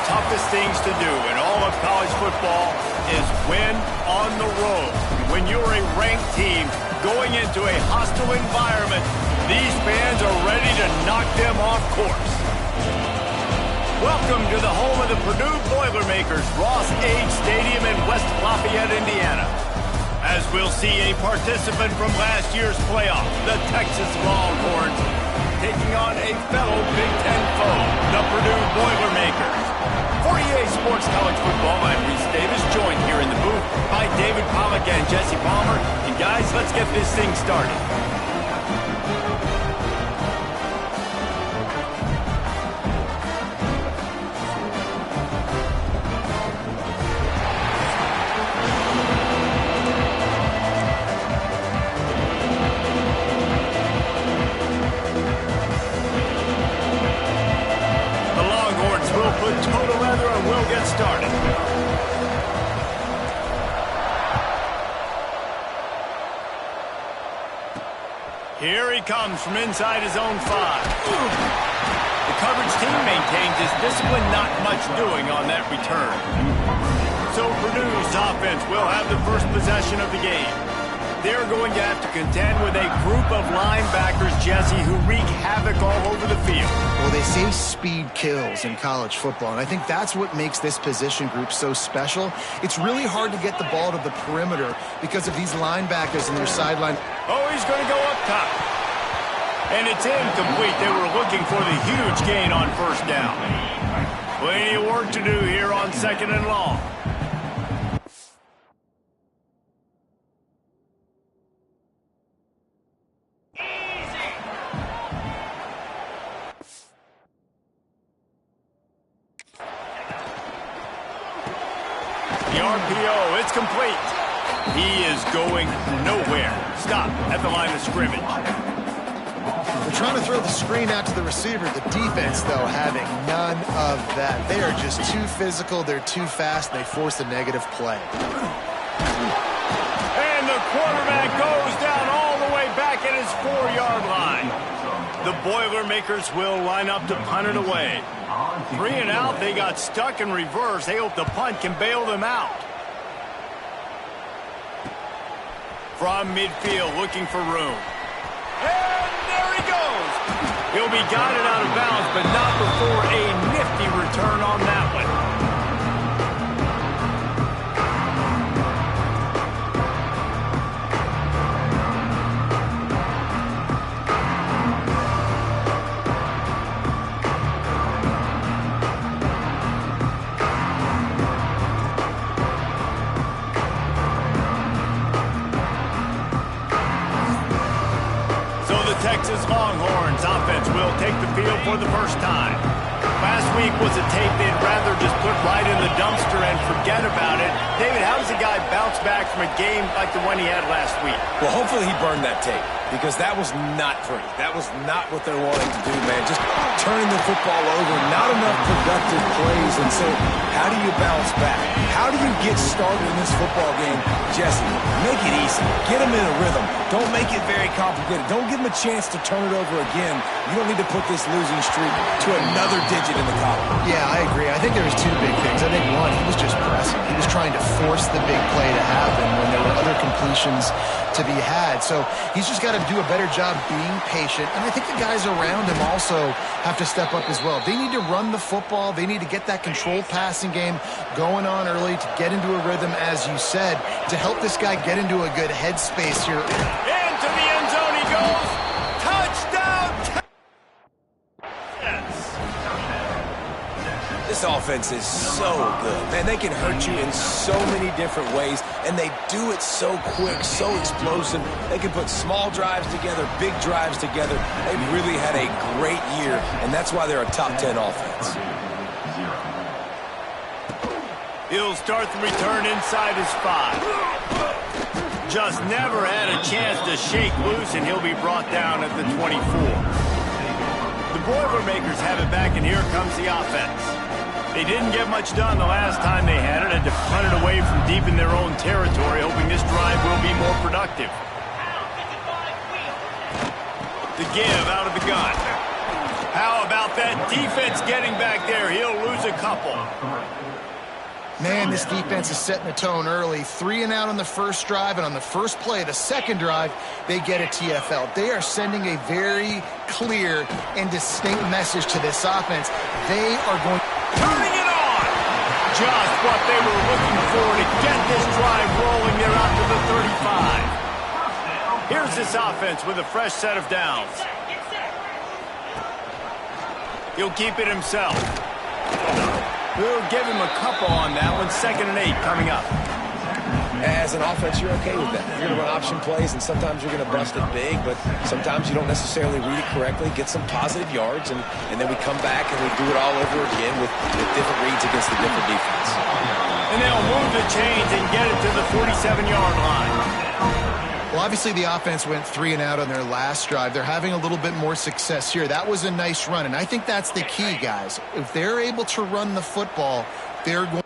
toughest things to do in all of college football is win on the road. When you're a ranked team going into a hostile environment, these fans are ready to knock them off course. Welcome to the home of the Purdue Boilermakers, Ross Age Stadium in West Lafayette, Indiana. As we'll see a participant from last year's playoff, the Texas Longhorns, taking on a fellow Big Ten foe, the Purdue Boilermakers. For EA Sports College Football, I'm Reese Davis, joined here in the booth by David Pollack and Jesse Palmer. And guys, let's get this thing started. Started. Here he comes from inside his own 5. The coverage team maintains his discipline, not much doing on that return. So Purdue's offense will have the first possession of the game. They're going to have to contend with a group of linebackers, Jesse, who wreak havoc all over the field. Well, they say speed kills in college football, and I think that's what makes this position group so special. It's really hard to get the ball to the perimeter because of these linebackers and their sideline. Oh, he's going to go up top. And it's incomplete. They were looking for the huge gain on first down. Plenty of work to do here on 2nd and long. The RPO, it's complete. He is going nowhere. Stop at the line of scrimmage. They're trying to throw the screen out to the receiver. The defense, though, having none of that. They are just too physical. They're too fast. They force a negative play. And the quarterback goes down all the way back at his 4-yard line. The Boilermakers will line up to punt it away. 3 and out, they got stuck in reverse. They hope the punt can bail them out. From midfield, looking for room. And there he goes. He'll be guided out of bounds, but not before a nifty return on that one. Texas Longhorns offense will take the field for the first time. Last week was a tape they'd rather just put right in the dumpster and forget about it. David, how does a guy bounce back from a game like the one he had last week? Well, hopefully he burned that tape, because that was not pretty. That was not what they're wanting to do, man. Just turning the football over, not enough productive plays. And so how do you bounce back? How do you get started in this football game? Jesse, make it easy. Get them in a rhythm. Don't make it very complicated. Don't give them a chance to turn it over again. You don't need to put this losing streak to another digit in the column. Yeah, I agree. I think there was 2 big things. I think one, he was just pressing. He was trying to force the big play to happen when there were other completions to be had. So he's just got to do a better job being patient. And I think the guys around him also have to step up as well. They need to run the football. They need to get that controlled passing game going on early to get into a rhythm, as you said, to help this guy get into a good headspace here. Into the end zone he goes. Touchdown! This offense is so good. Man, they can hurt you in so many different ways, and they do it so quick, so explosive. They can put small drives together, big drives together. They've really had a great year, and that's why they're a top 10 offense. He'll start the return inside his 5. Just never had a chance to shake loose, and he'll be brought down at the 24. The Boilermakers have it back, and here comes the offense. They didn't get much done the last time they had it. Had to punt it away from deep in their own territory, hoping this drive will be more productive. The give out of the gun. How about that defense getting back there? He'll lose a couple. Man, this defense is setting the tone early. 3 and out on the first drive, and on the first play of the second drive, they get a TFL. They are sending a very clear and distinct message to this offense. They are going... Turning it on! Just what they were looking for to get this drive rolling. They're out to the 35. Here's this offense with a fresh set of downs. He'll keep it himself. We'll give him a couple on that one. 2nd and 8 coming up. As an offense, you're okay with that. You're going to run option plays, and sometimes you're going to bust it big, but sometimes you don't necessarily read it correctly, get some positive yards, and then we come back and we do it all over again with different reads against the different defense. And they'll move the chains and get it to the 47-yard line. Well, obviously the offense went 3 and out on their last drive. They're having a little bit more success here. That was a nice run, and I think that's the key, guys. If they're able to run the football, they're going...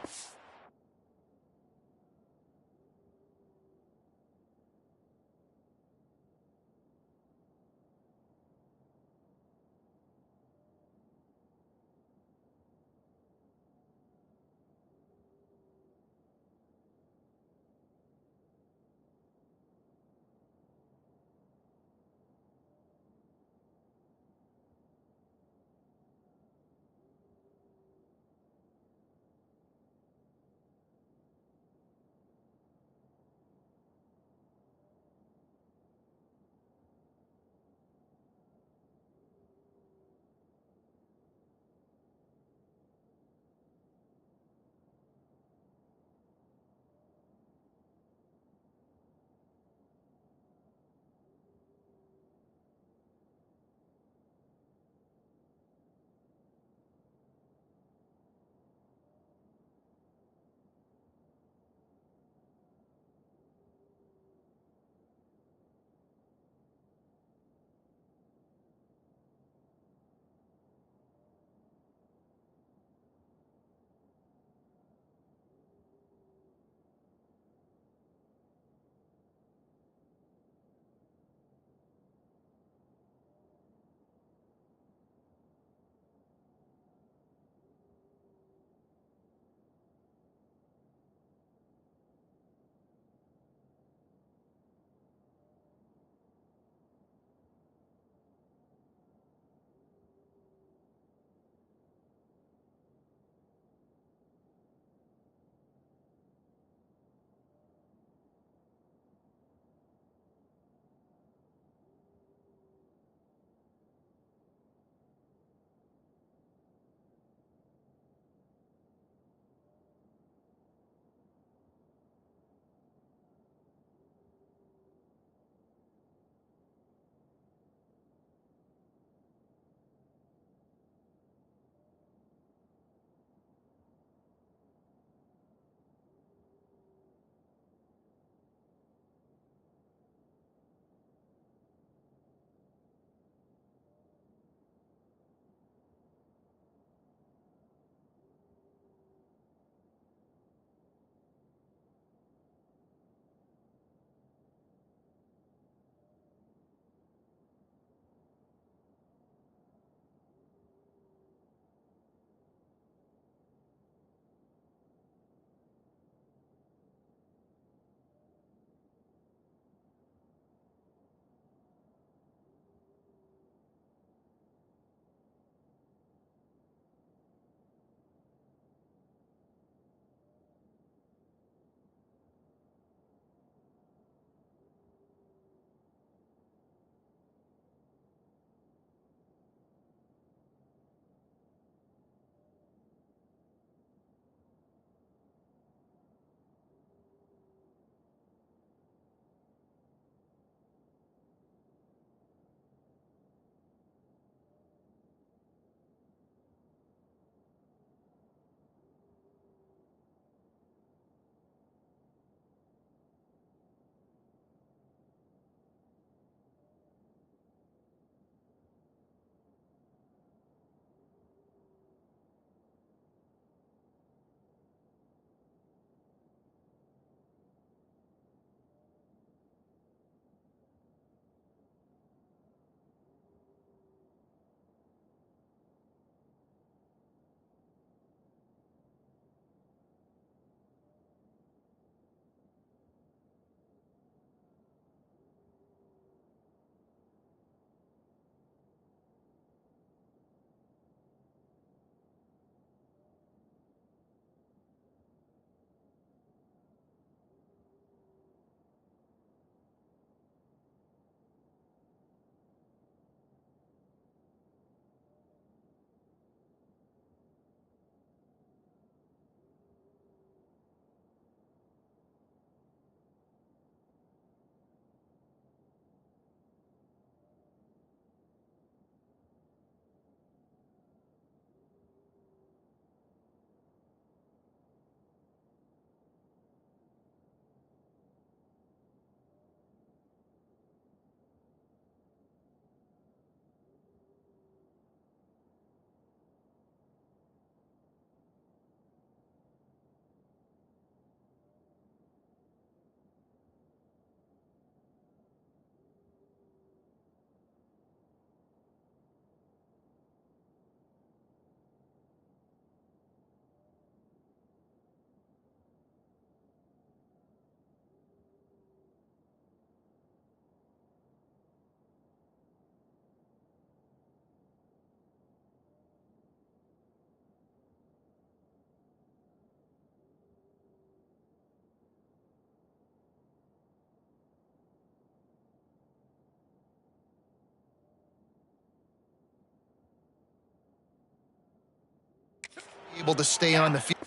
able to stay on the field.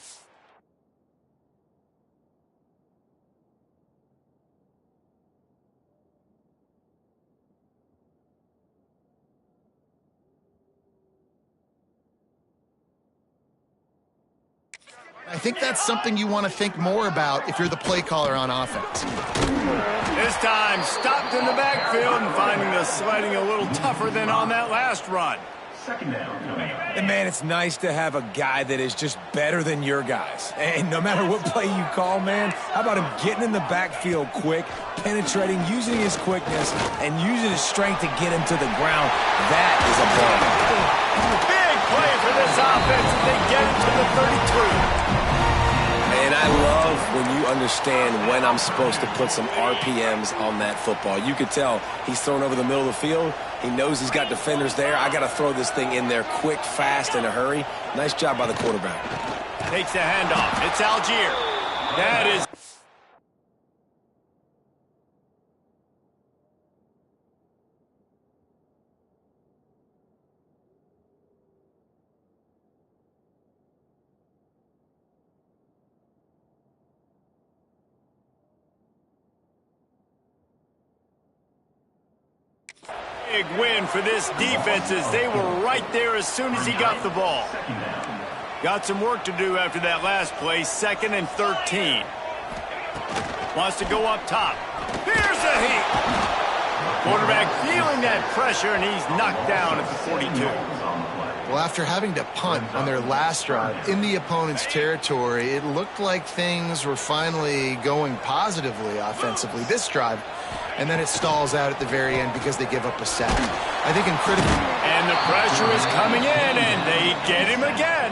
I think that's something you want to think more about if you're the play caller on offense. This time, stopped in the backfield and finding the sledding a little tougher than on that last run. And, man, it's nice to have a guy that is just better than your guys. And no matter what play you call, man, how about him getting in the backfield quick, penetrating, using his quickness, and using his strength to get him to the ground. That is a ball. Big play for this offense as they get it to the 32. And I love when you understand when I'm supposed to put some RPMs on that football. You could tell he's thrown over the middle of the field. He knows he's got defenders there. I got to throw this thing in there quick, fast, in a hurry. Nice job by the quarterback. Takes the handoff. It's Algier. That is... Big win for this defense as they were right there as soon as he got the ball. Got some work to do after that last play, 2nd and 13. Wants to go up top. Here's a heat. Quarterback feeling that pressure, and he's knocked down at the 42. Well, after having to punt on their last drive in the opponent's territory, it looked like things were finally going positively offensively this drive, and then it stalls out at the very end because they give up a sack. I think in critical... And the pressure is coming in, and they get him again.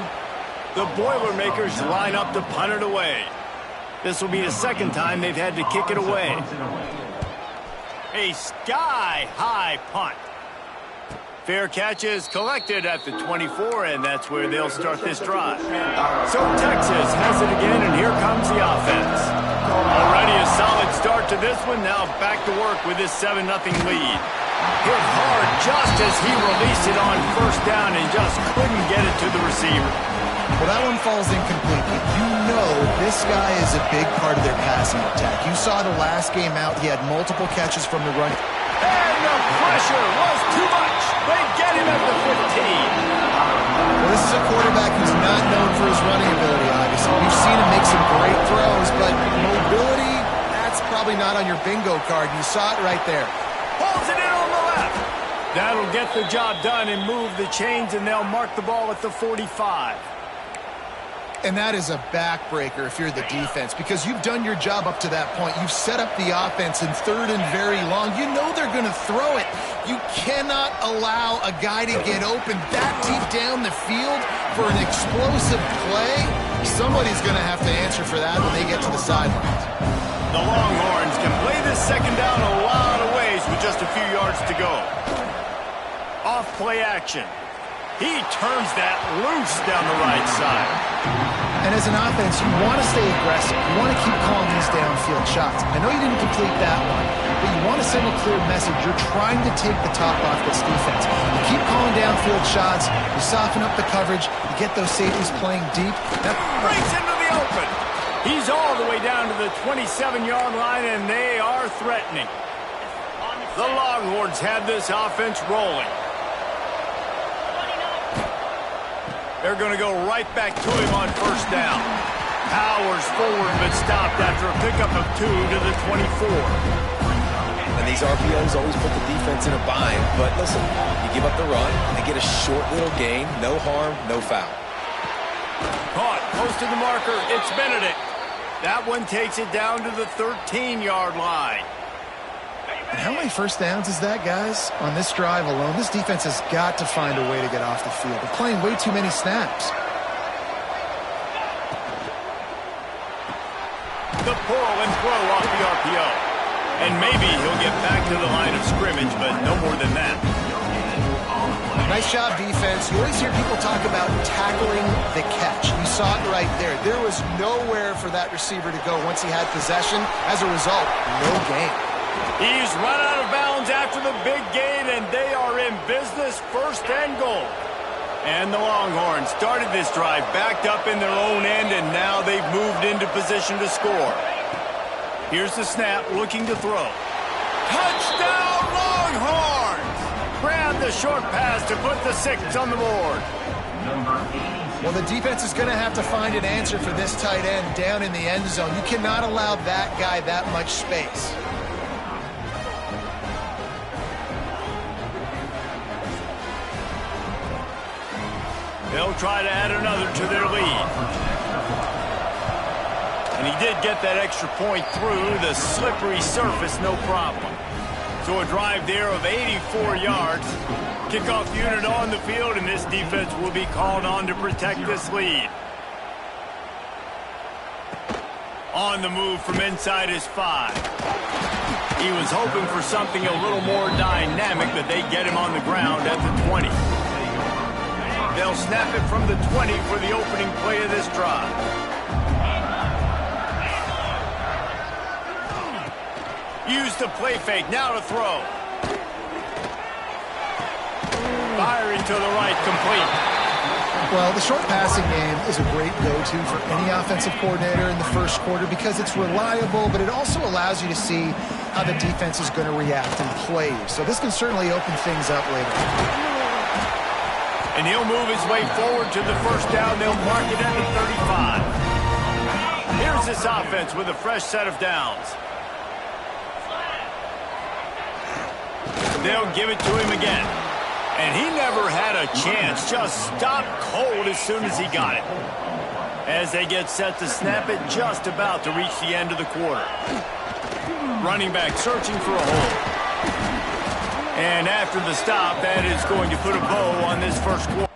The Boilermakers line up to punt it away. This will be the second time they've had to kick it away. A sky-high punt. Fair catch is collected at the 24, and that's where they'll start this drive. So Texas has it again, and here comes the offense. Already a solid start to this one. Now back to work with this 7-0 lead. Hit hard just as he released it on first down and just couldn't get it to the receiver. Well, that one falls incomplete, but you know this guy is a big part of their passing attack. You saw the last game out. He had multiple catches from the run. And the pressure was too much. They get him at the 15. Well, this is a quarterback who's not known for his running ability, obviously. We've seen him make some great throws, but mobility, that's probably not on your bingo card. You saw it right there. Pulls it in on the left. That'll get the job done and move the chains, and they'll mark the ball at the 45. And that is a backbreaker if you're the defense, because you've done your job up to that point. You've set up the offense in 3rd and very long. You know they're going to throw it. You cannot allow a guy to get open that deep down the field for an explosive play. Somebody's going to have to answer for that when they get to the sidelines. The Longhorns can play this second down a lot of ways with just a few yards to go. Off play action. He turns that loose down the right side. And as an offense, you want to stay aggressive. You want to keep calling these downfield shots. I know you didn't complete that one, but you want to send a clear message. You're trying to take the top off this defense. You keep calling downfield shots. You soften up the coverage. You get those safeties playing deep. That breaks into the open. He's all the way down to the 27-yard line, and they are threatening. The Longhorns have this offense rolling. They're going to go right back to him on first down. Powers forward, but stopped after a pickup of 2 to the 24. And these RPOs always put the defense in a bind. But listen, you give up the run, they get a short little gain, no harm, no foul. Caught, close to the marker, it's Benedict. That one takes it down to the 13-yard line. And how many first downs is that, guys? On this drive alone, this defense has got to find a way to get off the field. They're playing way too many snaps. The pull and throw off the RPO. And maybe he'll get back to the line of scrimmage, but no more than that. Nice job, defense. You always hear people talk about tackling the catch. You saw it right there. There was nowhere for that receiver to go once he had possession. As a result, no gain. He's run out of bounds after the big gain, and they are in business, 1st and goal. And the Longhorns started this drive backed up in their own end, and now they've moved into position to score. Here's the snap, looking to throw. Touchdown, Longhorns! Grab the short pass to put the 6 on the board. Well, the defense is going to have to find an answer for this tight end down in the end zone. You cannot allow that guy that much space. They'll try to add another to their lead. And he did get that extra point through the slippery surface, no problem. So a drive there of 84 yards. Kickoff unit on the field, and this defense will be called on to protect this lead. On the move from inside his 5. He was hoping for something a little more dynamic, but they get him on the ground at the 20. They'll snap it from the 20 for the opening play of this drive. Use the play fake, now to throw. Firing to the right, complete. Well, the short passing game is a great go-to for any offensive coordinator in the first quarter because it's reliable, but it also allows you to see how the defense is going to react and play. So this can certainly open things up later. And he'll move his way forward to the first down. They'll mark it at the 35. Here's this offense with a fresh set of downs. They'll give it to him again. And he never had a chance. Just stopped cold as soon as he got it. As they get set to snap it, just about to reach the end of the quarter. Running back searching for a hole. And after the stop, that is going to put a bow on this first quarter.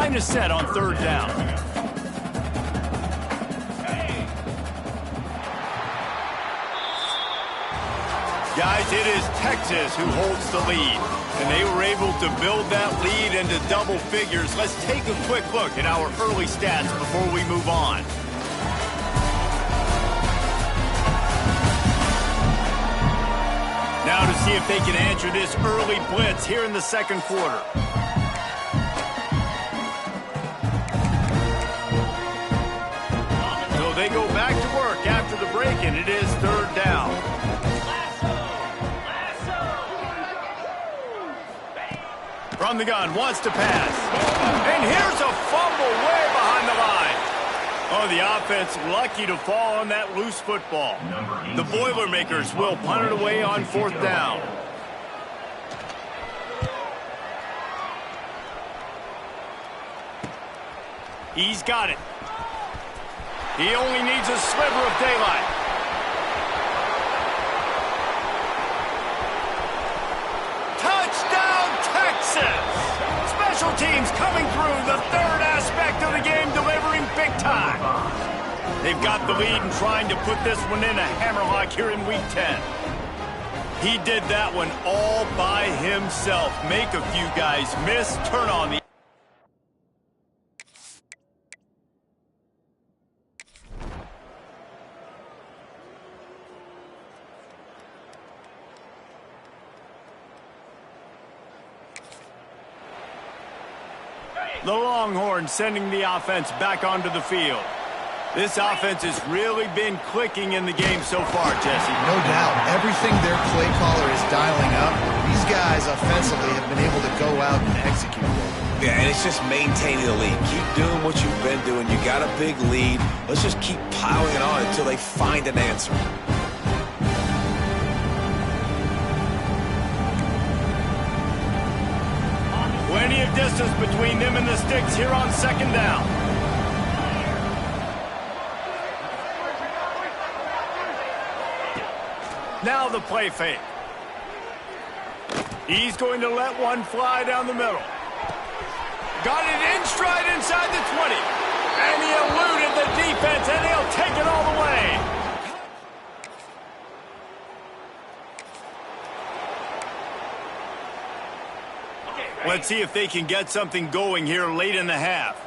Line is set on 3rd down. Guys, it is Texas who holds the lead, and they were able to build that lead into double figures. Let's take a quick look at our early stats before we move on. Now to see if they can answer this early blitz here in the 2nd quarter. So they go back to work after the break, and it is 3rd down. From the gun, wants to pass. And here's a fumble way behind the line. Oh, the offense lucky to fall on that loose football. The Boilermakers will punt it away on 4th down. He's got it. He only needs a sliver of daylight. Touchdown, Texas! Special teams coming through, the 3rd aspect of the game, delivering big time. They've got the lead and trying to put this one in a hammerlock here in Week 10. He did that one all by himself. Make a few guys miss, turn on the... The Longhorns sending the offense back onto the field. This offense has really been clicking in the game so far, Jesse. No doubt. Everything their play caller is dialing up, these guys offensively have been able to go out and execute. Yeah, and it's just maintaining the lead. Keep doing what you've been doing. You got a big lead. Let's just keep piling it on until they find an answer. Plenty of distance between them and the sticks here on 2nd down. Now the play fake. He's going to let one fly down the middle. Got it in stride inside the 20. And he eluded the defense, and he'll take it all the way. Let's see if they can get something going here late in the half.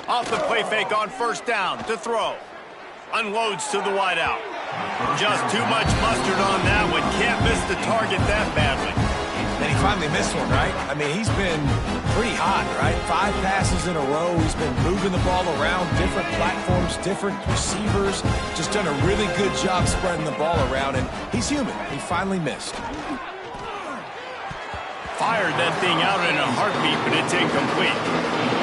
Off the play fake on 1st down to throw. Unloads to the wideout. Just too much mustard on that one. Can't miss the target that badly. And he finally missed one, right? I mean, he's been pretty hot, right? 5 passes in a row. He's been moving the ball around, different platforms, different receivers. Just done a really good job spreading the ball around, and he's human. He finally missed. fired that thing out in a heartbeat, but it's incomplete.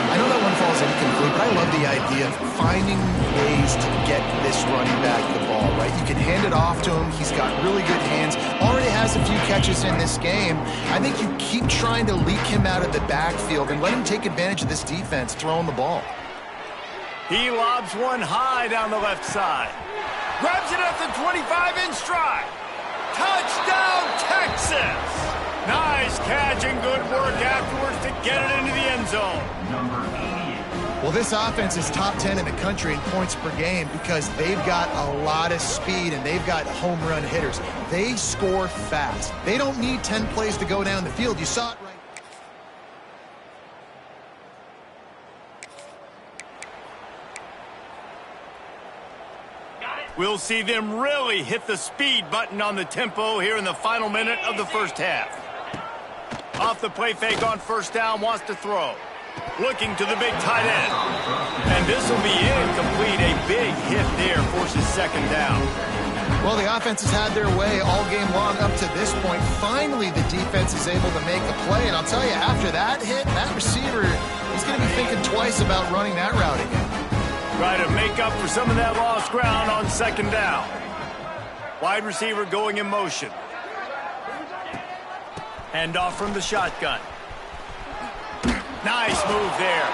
I know that one falls incomplete, but I love the idea of finding ways to get this running back the ball, right? You can hand it off to him. He's got really good hands. Already has a few catches in this game. I think you keep trying to leak him out of the backfield and let him take advantage of this defense throwing the ball. He lobs one high down the left side. Grabs it at the 25 in stride. Touchdown, Texas! Nice catch and good work afterwards to get it into the end zone. Well, this offense is top 10 in the country in points per game because they've got a lot of speed and they've got home run hitters. They score fast. They don't need 10 plays to go down the field. You saw it right. We'll see them really hit the speed button on the tempo here in the final minute of the first half. Off the play fake on first down, wants to throw. Looking to the big tight end. And this will be incomplete. A big hit there forces second down. Well, the offense has had their way all game long up to this point. Finally, the defense is able to make a play. And I'll tell you, after that hit, that receiver, he's going to be thinking twice about running that route again. Try to make up for some of that lost ground on second down. Wide receiver going in motion. Hand off from the shotgun. Nice move there.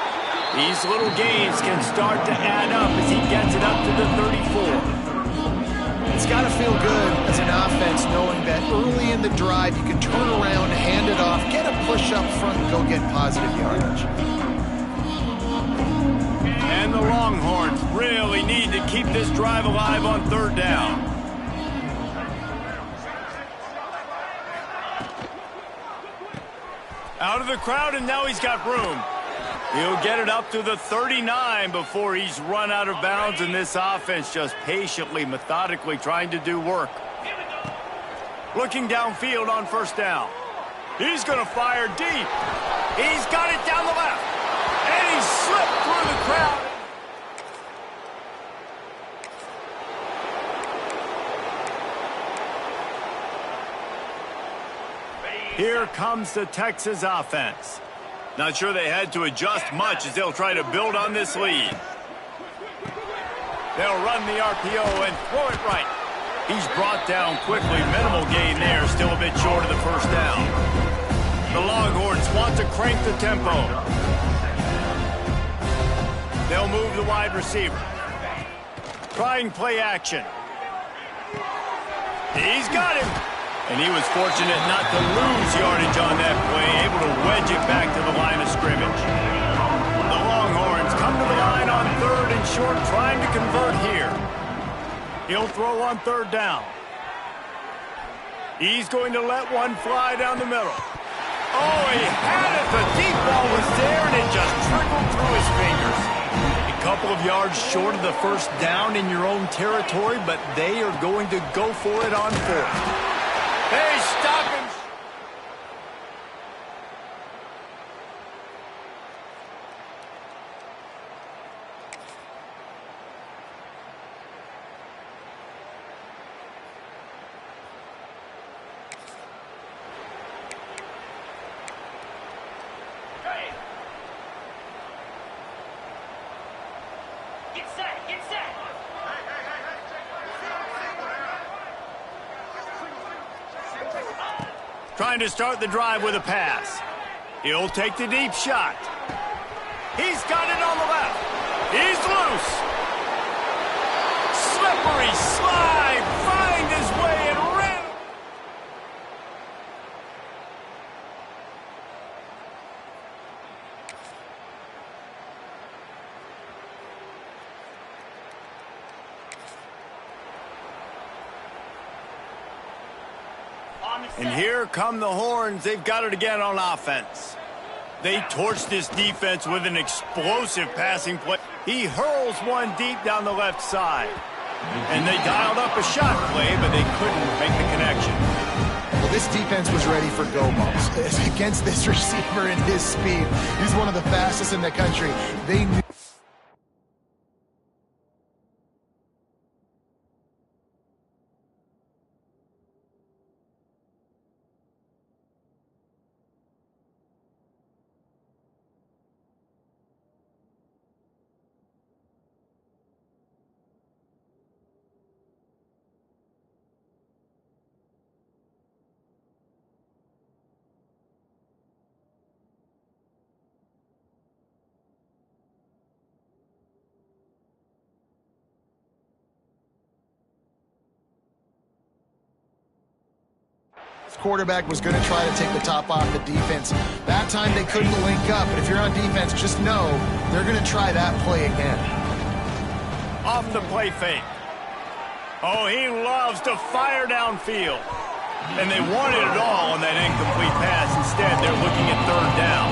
These little gains can start to add up as he gets it up to the 34. It's got to feel good as an offense knowing that early in the drive you can turn around, hand it off, get a push up front, and go get positive yardage. And the Longhorns really need to keep this drive alive on third down. Out of the crowd, and now he's got room. He'll get it up to the 39 before he's run out of bounds, and this offense just patiently, methodically trying to do work. Looking downfield on first down. He's going to fire deep. He's got it down the left. And he slipped through the crowd. Here comes the Texas offense. Not sure they had to adjust much as they'll try to build on this lead. They'll run the RPO and throw it right. He's brought down quickly. Minimal gain there, still a bit short of the first down. The Longhorns want to crank the tempo. They'll move the wide receiver. Trying play action. He's got him. And he was fortunate not to lose yardage on that play, able to wedge it back to the line of scrimmage. The Longhorns come to the line on third and short, trying to convert here. He'll throw on third down. He's going to let one fly down the middle. Oh, he had it. The deep ball was there, and it just trickled through his fingers. A couple of yards short of the first down in your own territory, but they are going to go for it on fourth. Hey, stop him! Get set! Get set! Trying to start the drive with a pass. He'll take the deep shot. He's got it on the left. He's loose. Slippery slide. Find his way and ran. And here come the Horns. They've got it again on offense. They torched this defense with an explosive passing play. He hurls one deep down the left side. And they dialed up a shot play, but they couldn't make the connection. Well, this defense was ready for go balls. Against this receiver and his speed, he's one of the fastest in the country. They knew quarterback was going to try to take the top off the defense. That time they couldn't link up, but if you're on defense, just know they're going to try that play again. Off the play fake. Oh, he loves to fire downfield. And they wanted it all on that incomplete pass. Instead, they're looking at third down.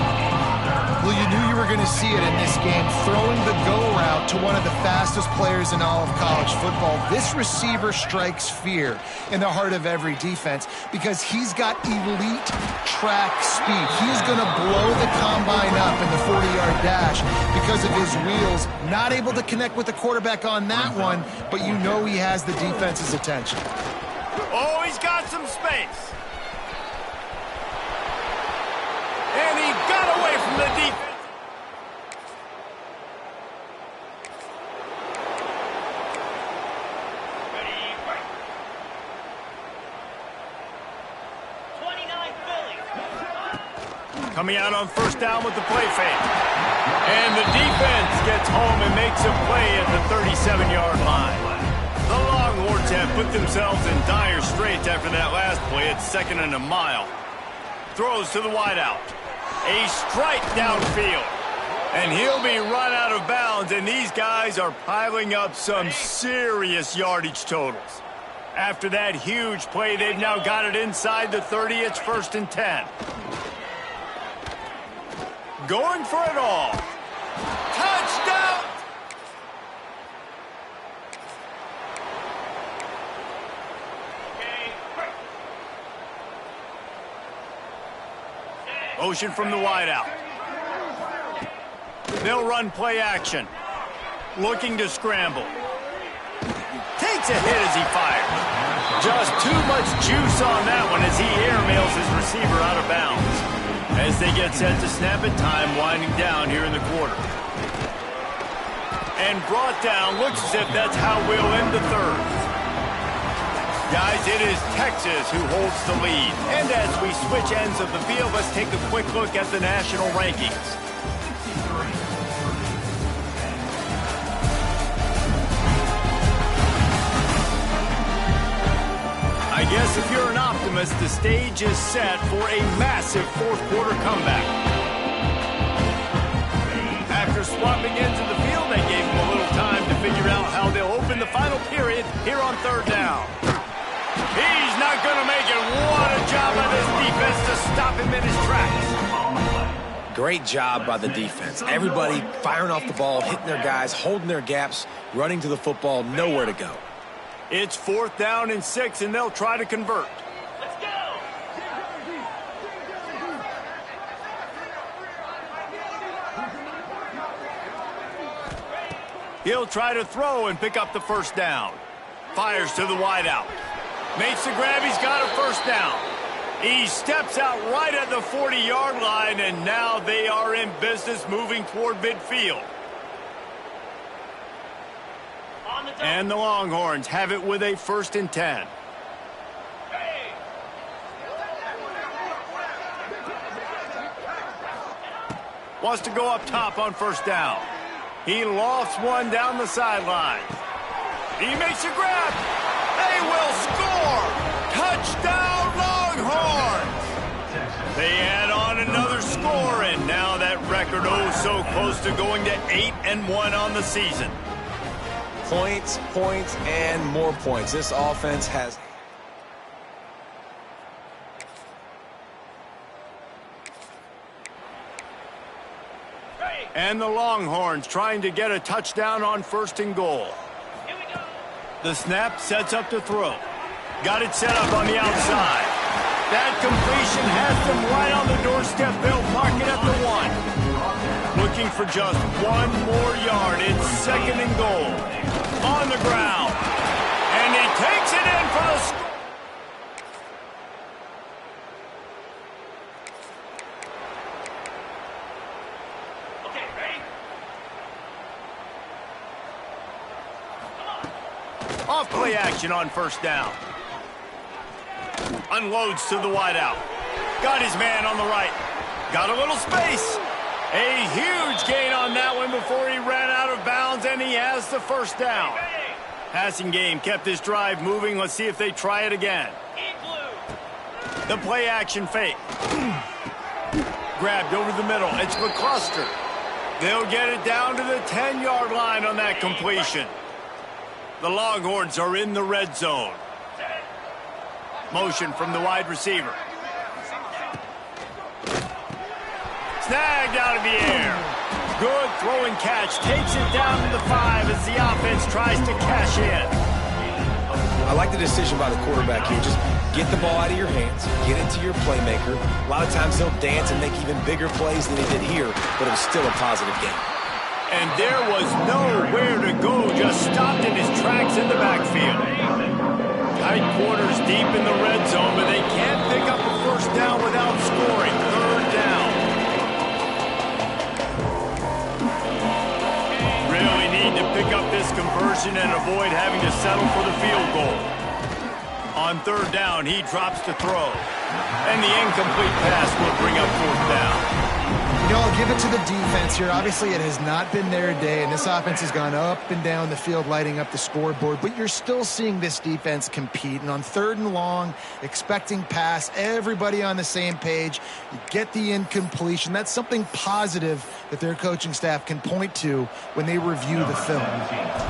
Well, you knew you were going to see it in this game, throwing the go route to one of the fastest players in all of college football. This receiver strikes fear in the heart of every defense because he's got elite track speed. He's going to blow the combine up in the 40-yard dash because of his wheels. Not able to connect with the quarterback on that one, but you know he has the defense's attention. Oh, he's got some space. And he got away from the defense. Ready, break. 29 Philly. Coming out on first down with the play fake. And the defense gets home and makes a play at the 37-yard line. The Longhorns have put themselves in dire straits after that last play. It's second and a mile. Throws to the wideout. A strike downfield. And he'll be run out of bounds, and these guys are piling up some serious yardage totals. After that huge play, they've now got it inside the 30. It's 1st and 10. Going for it all. Touchdown! Motion from the wideout. They'll run play action. Looking to scramble. Takes a hit as he fires. Just too much juice on that one as he airmails his receiver out of bounds. As they get set to snap it, time winding down here in the quarter. And brought down. Looks as if that's how we'll end the third. Guys, it is Texas who holds the lead. And as we switch ends of the field, let's take a quick look at the national rankings. I guess if you're an optimist, the stage is set for a massive fourth quarter comeback. After swapping ends of the field, they gave him a little time to figure out how they'll open the final period here on third down. He's not going to make it. What a job by this defense to stop him in his tracks. Great job by the defense. Everybody firing off the ball, hitting their guys, holding their gaps, running to the football, nowhere to go. It's 4th down and 6, and they'll try to convert. Let's go. He'll try to throw and pick up the first down. Fires to the wideout. Makes the grab. He's got a first down. He steps out right at the 40-yard line, and now they are in business moving toward midfield. And the Longhorns have it with a 1st and 10. Wants to go up top on first down. He lofts one down the sideline. He makes a grab. They will score. Touchdown, Longhorns. They add on another score, and now that record so close to going to 8-1 on the season. Points, points, and more points. This offense has... And the Longhorns trying to get a touchdown on 1st and goal. Here we go. The snap sets up to throw. Got it set up on the outside. That completion has them right on the doorstep. They'll park it at the 1. Looking for just one more yard. It's 2nd and goal. On the ground. And he takes it in for the score. Okay, ready? Off play action on first down. Unloads to the wideout. Got his man on the right. Got a little space. A huge gain on that one before he ran out of bounds, and he has the first down. Passing game kept this drive moving. Let's see if they try it again. Eat blue. The play action fake. Grabbed over the middle. It's McCluster. They'll get it down to the 10-yard line on that completion. The Longhorns are in the red zone. Motion from the wide receiver. Snagged out of the air. Good throwing catch. Takes it down to the 5 as the offense tries to cash in. I like the decision by the quarterback here. Just get the ball out of your hands. Get it to your playmaker. A lot of times they'll dance and make even bigger plays than they did here, but it was still a positive game. And there was nowhere to go. Just stopped in his tracks in the backfield. Tight quarters deep in the red zone, but they can't pick up a first down without scoring. Third down. Really need to pick up this conversion and avoid having to settle for the field goal. On third down, he drops to throw. And the incomplete pass will bring up fourth down. You know, I'll give it to the defense here. Obviously, it has not been their day, and this offense has gone up and down the field, lighting up the scoreboard. But you're still seeing this defense compete. And on third and long, expecting pass, everybody on the same page. You get the incompletion. That's something positive that their coaching staff can point to when they review the film.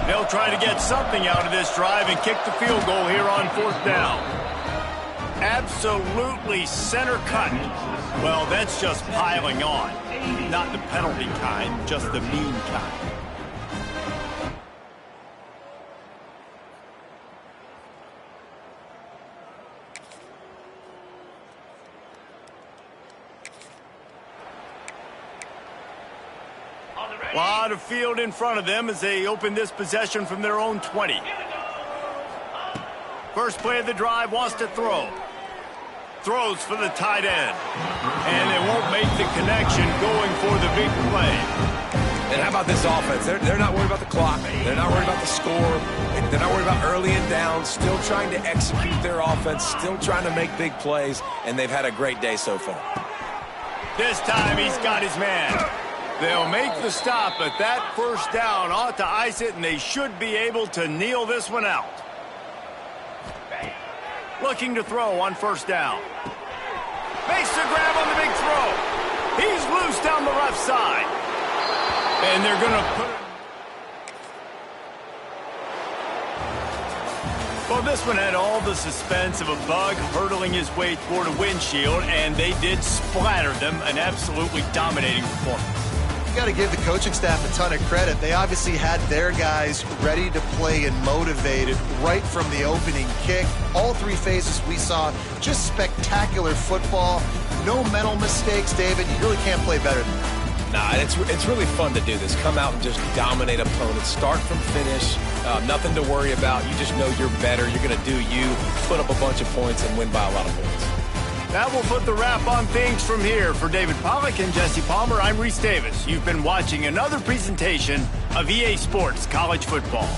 They'll try to get something out of this drive and kick the field goal here on fourth down. Absolutely center cut. Well, that's just piling on. Not the penalty kind, just the mean kind. A lot of field in front of them as they open this possession from their own 20. First play of the drive, wants to throw. Throws for the tight end. And they won't make the connection going for the big play. And how about this offense? They're not worried about the clock. They're not worried about the score. They're not worried about early and down. Still trying to execute their offense. Still trying to make big plays. And they've had a great day so far. This time he's got his man. They'll make the stop, but that first down ought to ice it, and they should be able to kneel this one out. Looking to throw on first down. Makes the grab on the big throw. He's loose down the left side. And they're going to put it. Well, this one had all the suspense of a bug hurtling his way toward a windshield, and they did splatter them. An absolutely dominating performance. You got to give the coaching staff a ton of credit. They obviously had their guys ready to play and motivated right from the opening kick. All three phases we saw, just spectacular football. No mental mistakes, David. You really can't play better than that. Nah, it's really fun to do this. Come out and just dominate opponents. Start from finish. Nothing to worry about. You just know you're better. You're going to do you, put up a bunch of points, and win by a lot of points. That will put the wrap on things from here. For David Pollack and Jesse Palmer, I'm Reese Davis. You've been watching another presentation of EA Sports College Football.